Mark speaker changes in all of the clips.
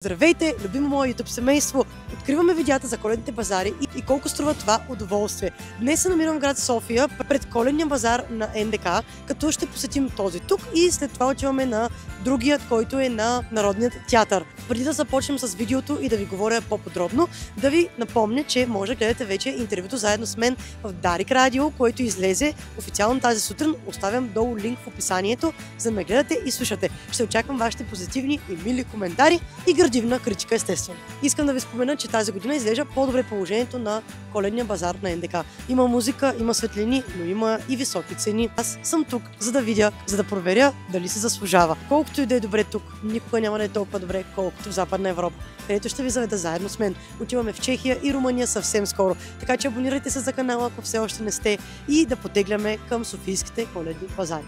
Speaker 1: Здравейте, любимо мое YouTube семейство! Откриваме видеята за коледните базари и колко струва това удоволствие. Днес се намирам в град София пред коледния базар на НДК, като ще посетим този тук и след това отиваме на другият, който е на Народният театър. Преди да започнем с видеото и да ви говоря по-подробно, да ви напомня, че може да гледате вече интервюто заедно с мен в Дарик Радио, който излезе официално тази сутрин. Оставям долу линк в описанието, за да ме гледате и слушате. Ще очаквам вашите позитивни и мили коментари и градивна критика, естествено. Искам да ви спомена, че тази година изглежда по-добре положението на коледния базар на НДК. Има музика, има светлини, но има и високи цени. Аз съм тук, за да видя, за да проверя дали се заслужава. Колкото и да е добре тук, никога няма да е толкова добре, колкото в Западна Европа, където ще ви заведа заедно с мен. Отиваме в Чехия и Румъния съвсем скоро. Така че абонирайте се за канала, ако все още не сте, и да потегляме към софийските коледни базари.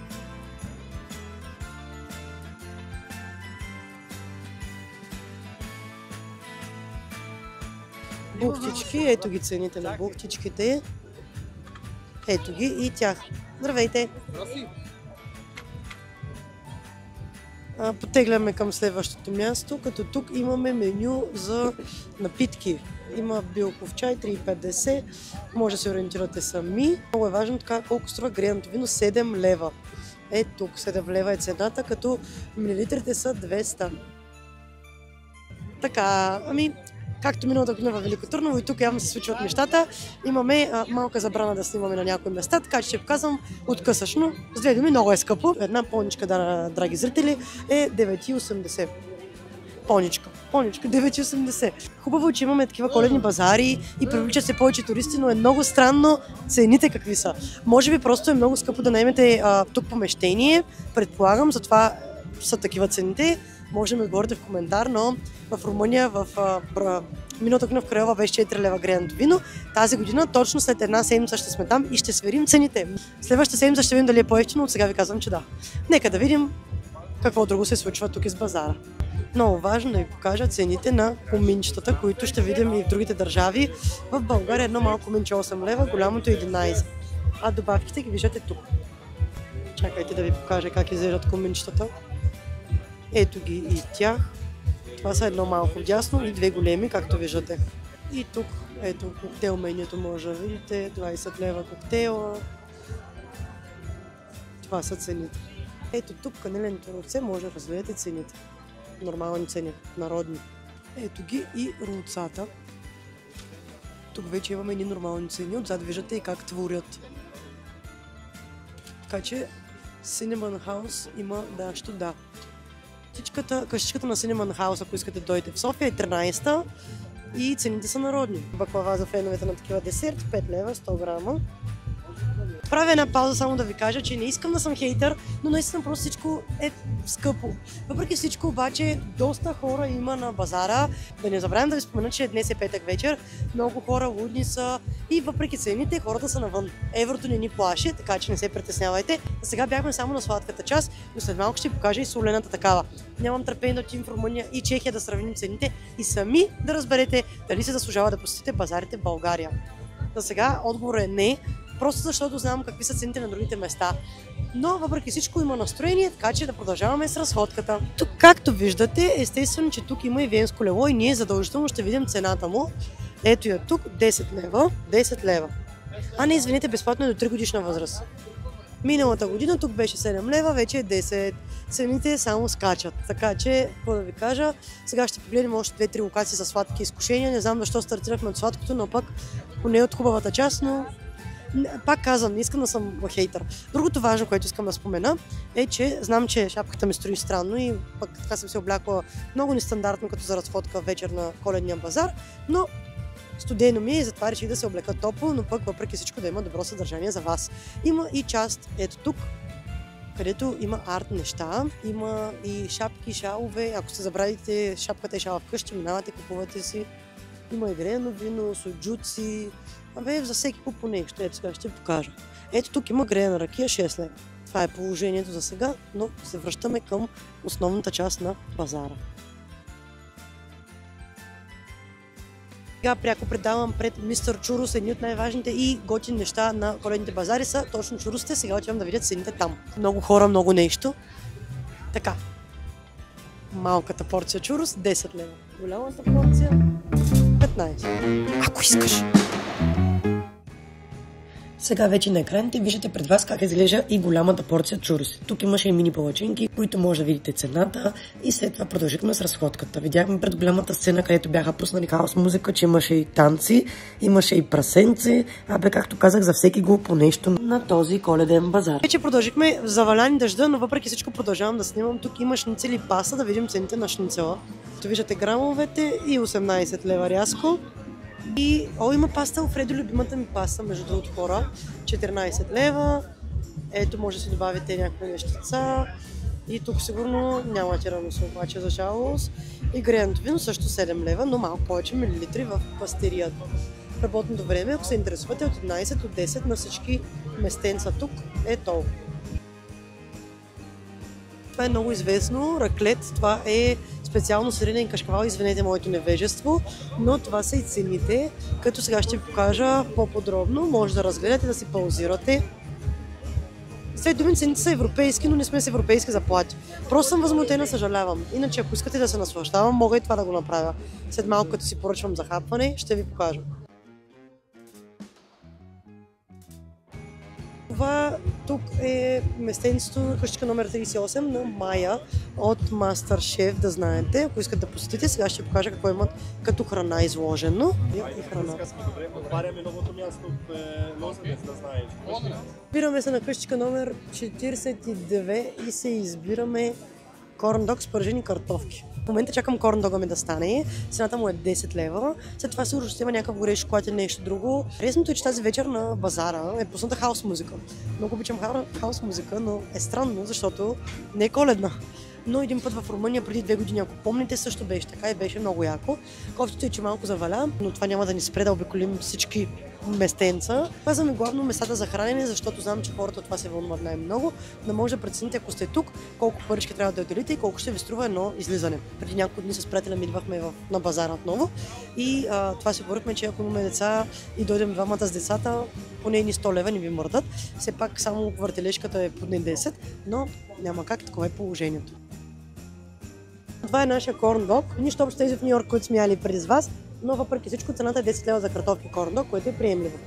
Speaker 1: Бухтички, ето ги цените на бухтичките. Ето ги и тях. Здравейте! Потегляме към следващото място, като тук имаме меню за напитки. Има билков чай, 3,50. Може да се ориентирате сами. Много е важно така колко струва греното вино, 7 лева. Ето тук 7 лева е цената, като милилитрите са 200. Така, както миналата година във Велико Търново, и тук явно се случват нещата. Имаме малка забрана да снимаме на някои места, така че ще показвам откъсъчно. С две думи, много е скъпо. Една поничка, драги зрители, е 9,80. Поничка 9,80. Хубаво, че имаме такива коледни базари и привличат се повече туристи, но е много странно цените какви са. Може би просто е много скъпо да наемете тук помещение, предполагам, затова са такива цените. Може да ми отговорите в коментар, но в Румъния, миналата година в Крайова беше 4 лева греното вино. Тази година, точно след една седмица ще сме там и ще сверим цените. Следващата седмица ще видим дали е по-евтино, от сега ви казвам, че да. Нека да видим какво друго се случва тук из базара. Много важно да ви покажа цените на коминчетата, които ще видим и в другите държави. В България едно малко коминче 8 лева, голямото 11. А добавките ги виждате тук. Чакайте да ви покажа как изглеждат коминчетата. Ето ги и тях. Това са едно малко вдясно и две големи, както виждате. И тук, ето, коктейл менюто може да видите. 20 лева коктейла. Това са цените. Ето тук канеленото рулце може да разгледате цените. Нормални цени, народни. Ето ги и рулцата. Тук вече имаме едни нормални цени. Отзад виждате и как творят. Така че Cinnamon House има нещо да. Къщичката на Cinnamon House, ако искате да дойдете в София, е 13-та и цените са народни. Баклава за феновете на такива десерт, 5 лева, 100 грама. Правя една пауза само да ви кажа, че не искам да съм хейтър, но наистина просто всичко е скъпо. Въпреки всичко обаче доста хора има на базара. Да не забравям да ви спомена, че днес е петък вечер, много хора лудни са и въпреки цените хората са навън. Еврото не ни плаши, така че не се притеснявайте. А сега бяхме само на сладката част, но след малко ще покажа и солената такава. Нямам търпение да отидем в Румъния и Чехия да сравним цените и сами да разберете дали се заслужава да посетите базарите в България. За сега отговорът е не. Просто защото знам какви са цените на другите места. Но въпреки всичко има настроение, така че да продължаваме с разходката. Тук, както виждате, естествено, че тук има и венско лево и ние задължително ще видим цената му. Ето я тук, 10 лева. 10 лева. А не, извините, безплатно е до 3 годишна възраст. Миналата година тук беше 7 лева, вече е 10. Цените само скачат. Така че, какво да ви кажа, сега ще погледнем още 2-3 локации за сладки изкушения. Не знам защо стартирахме от сладкото, но пък поне от хубавата част, но пак казвам, не искам да съм хейтър. Другото важно, което искам да спомена, е, че знам, че шапката ми строи странно и пък така съм се облякла много нестандартно, като за разходка вечер на коледния базар, но студено ми е и затова реших да се облека топло, но пък въпреки всичко да има добро съдържание за вас. Има и част, ето тук, където има арт неща, има и шапки, шалове. Ако сте забравите шапката и шала вкъщи, минавате, купувате си. Има и грено вино, суджуци. За всеки куп по нещо. Ето сега ще покажа. Ето тук има грена ракия, 6 лева. Това е положението за сега, но се връщаме към основната част на базара. Сега пряко предавам пред мистер Чурус. Едни от най-важните и готини неща на коледните базари са точно чурусите. Сега отивам да видя цените там. Много хора, много нещо. Така. малката порция чурус 10 лева. Голямата порция 15. Ако искаш. Сега вече на екраните виждате пред вас как изглежда и голямата порция чуруси. Тук имаше и мини палачинки, които може да видите цената, и след това продължихме с разходката. Видяхме пред голямата сцена, където бяха пуснали хаос музика, че имаше и танци, имаше и прасенци, както казах, за всеки го по нещо на този коледен базар. Вече продължихме заваляни дъжда, но въпреки всичко продължавам да снимам. Тук има шницели паса, да видим цените на шницела. Тук виждате грамовете и 18 лева рязко. И има паста Алфредо, любимата ми паста, между другото, хора, 14 лева. Ето, може да си добавите някакви нещица. И тук сигурно няма тирамису, обаче за жалост. И греното вино също 7 лева, но малко повече милилитри в пастерията. Работното време, ако се интересувате, от 11 до 10 на всички местенца тук е толкова. Това е много известно, раклет, това е специално сиренен кашкавал, извинете моето невежество, но това са и цените, като сега ще ви покажа по-подробно, може да разгледате, да си паузирате. След думи, цените са европейски, но не сме с европейски заплати. Просто съм възмутена, съжалявам. Иначе, ако искате да се наслаждавам, мога и това да го направя. След малко, като си поръчвам за хапване, ще ви покажа. Това тук е местенцето, къщичка номер 38 на Майя от MasterChef, да знаете. Ако искате да посетите, сега ще покажа какво имат като храна изложено. И храна.
Speaker 2: Отваряме новото място в Лозенец, да знаеш.
Speaker 1: Избираме се на къщичка номер 42 и се избираме корн-дог с пържени картофки. В момента чакам корн-дога ми да стане. Цената му е 10 лева. След това сигурно ще има някакъв горещ шоколад или нещо друго. Интересното е, че тази вечер на базара е пусната хаос музика. Много обичам хаос музика, но е странно, защото не е коледна. Но един път в Румъния преди 2 години, ако помните, също беше така и беше много яко. Кофтито е, че малко заваля, но това няма да ни спре да обиколим всички местенца. Казваме главно местата за хранене, защото знам, че хората от това се вълнуват най-много. Да може да прецените, ако сте тук, колко парички трябва да отделите и колко ще ви струва едно излизане. Преди няколко дни с приятеля ми идвахме на базара отново и това си говорихме, че ако имаме деца и дойдем двамата с децата, поне ни 100 лева не ви мърдат. Все пак само въртележката е поне 10, но няма как, такова е положението. Това е нашия корн-дог. Нищо общо тези в Ню Йорк, които сме яли преди с вас, но въпреки всичко цената е 10 лева за картофи корн-дог, което е приемливо.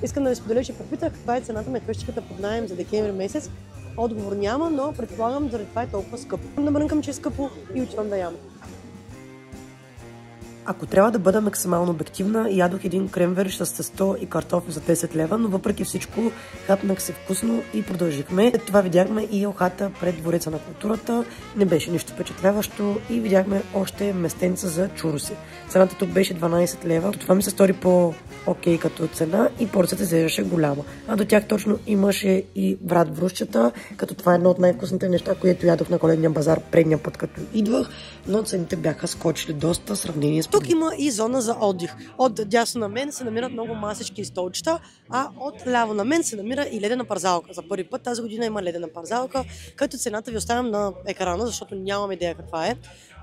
Speaker 1: Искам да ви споделя, че попитах каква е цената на къщичката под наем за декември месец. Отговор няма, но предполагам, заради това е толкова скъпо. Да мрънкам, че е скъпо и отивам да ям. Ако трябва да бъда максимално обективна, ядох един кремвериш с тесто и картофи за 10 лева, но въпреки всичко хапнах се вкусно и продължихме. След това видяхме и елхата пред Двореца на културата. Не беше нищо впечатляващо и видяхме още местенца за чуруси. Цената тук беше 12 лева. Това ми се стори по-окей като цена и порцията изглеждаше голяма. А до тях точно имаше и врат врущата, като това е едно от най-вкусните неща, които ядох на коледния базар предния път, като идвах, но цените бяха скочили доста в сравнение с... Тук има и зона за отдих. От дясно на мен се намират много масички и столчета, а от ляво на мен се намира и ледена парзалка. За първи път тази година има ледена парзалка, като цената ви оставям на екрана, защото нямам идея каква е.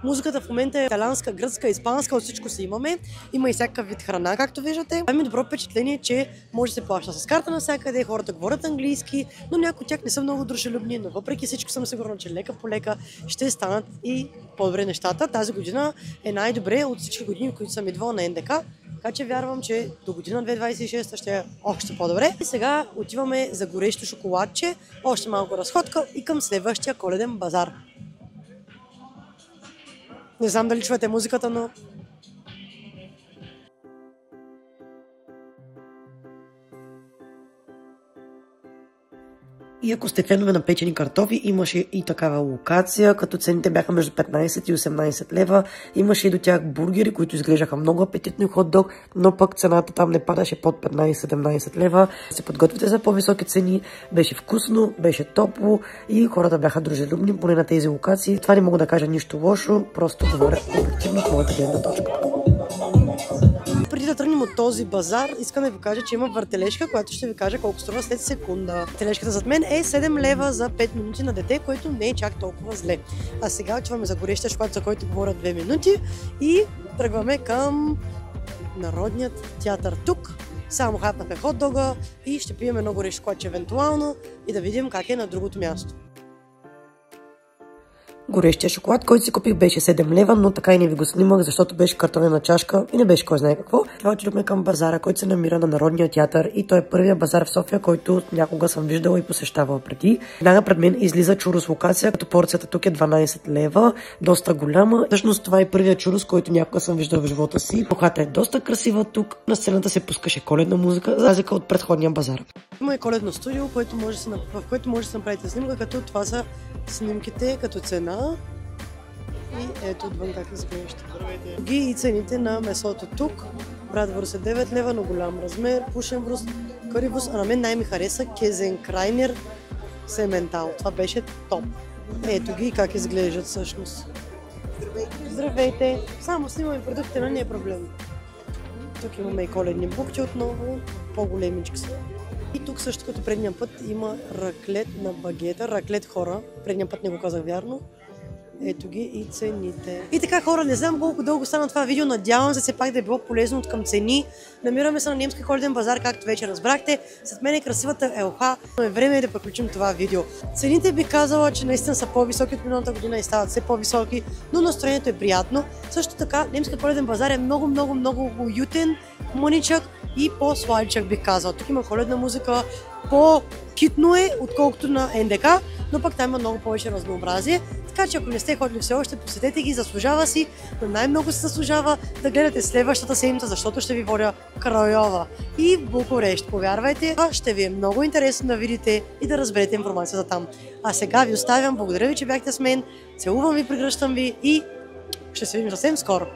Speaker 1: Музиката в момента е италианска, гръцка, испанска, от всичко си имаме. Има и всякакъв вид храна, както виждате. Това ми добро впечатление, че може да се плаща с карта навсякъде, хората говорят английски, но някои от тях не са много дружелюбни, но въпреки всичко съм сигурна, че лека по лека ще станат и по-добре нещата. Тази година е най-добре от всички години, които съм идвала на НДК. Така че вярвам, че до година 2026 ще е още по-добре. И сега отиваме за горещо шоколадче, още малко разходка и към следващия коледен базар. Не знам дали чувате музиката, но... И ако сте фенове на печени картофи, имаше и такава локация, като цените бяха между 15 и 18 лева. Имаше и до тях бургери, които изглеждаха много апетитно и хот-дог, но пък цената там не падаше под 15-17 лева. Се подготвите за по-високи цени, беше вкусно, беше топло и хората бяха дружелюбни, поне на тези локации. Това не мога да кажа нищо лошо, просто говоря обективно от моята гледна точка. Преди да тръгнем от този базар, искам да ви кажа, че има въртележка, която ще ви кажа колко струва след секунда. Въртележката зад мен е 7 лева за 5 минути на дете, което не е чак толкова зле. А сега отиваме за горещия шоколад, за който говоря 2 минути и тръгваме към Народният театър тук. Само хапнахме хот-дога и ще пием едно горещ шоколадче евентуално и да видим как е на другото място. горещия шоколад, който си купих, беше 7 лева, но така и не ви го снимах, защото беше картонена чашка и не беше кой знае какво. Това отидохме към базара, който се намира на Народния театър и той е първия базар в София, който някога съм виждала и посещавала преди. Веднага пред мен излиза чурос локация, като порцията тук е 12 лева, доста голяма. Всъщност това е първият чурос, който някога съм виждала в живота си. Похата е доста красива тук. На сцената се пускаше коледна музика, за разлика от предходния базар. Има и коледно студио, в което може да се направите снимка, като това са снимките като цена. И ето отвън как изглежда. Ги и цените на месото тук. Братвурст е 9 лева на голям размер, пушенбруст, карибус, а на мен най-ми хареса кезенкрайнер сементал. Това беше топ. Ето ги как изглеждат всъщност. Здравейте! Само снимаме продуктите, но не е проблем. Тук имаме и коледни букти отново, по-големички са. И тук също като предния път има раклет на багета, раклет хора. Предния път не го казах вярно. Ето ги и цените. И така хора, не знам колко дълго стана това видео, надявам се все пак да е било полезно от към цени. Намираме се на немски коледен базар, както вече разбрахте. След мен е красивата елха, но е време да приключим това видео. Цените би казала, че наистина са по-високи от миналата година и стават все по-високи, но настроението е приятно. Също така, немски коледен базар е много уютен, мъничък и по-сладичък бих казал. Тук има коледна музика, по-хитно е, отколкото на НДК, но пък там има много повече разнообразие. Така че ако не сте ходили все още, посетете ги, заслужава си, но най-много се заслужава да гледате следващата седмица, защото ще ви водя Крайова и в Букурещ. Повярвайте, ще ви е много интересно да видите и да разберете информация за там. А сега ви оставям, благодаря ви, че бяхте с мен, целувам ви, прегръщам ви и ще се видим съвсем скоро.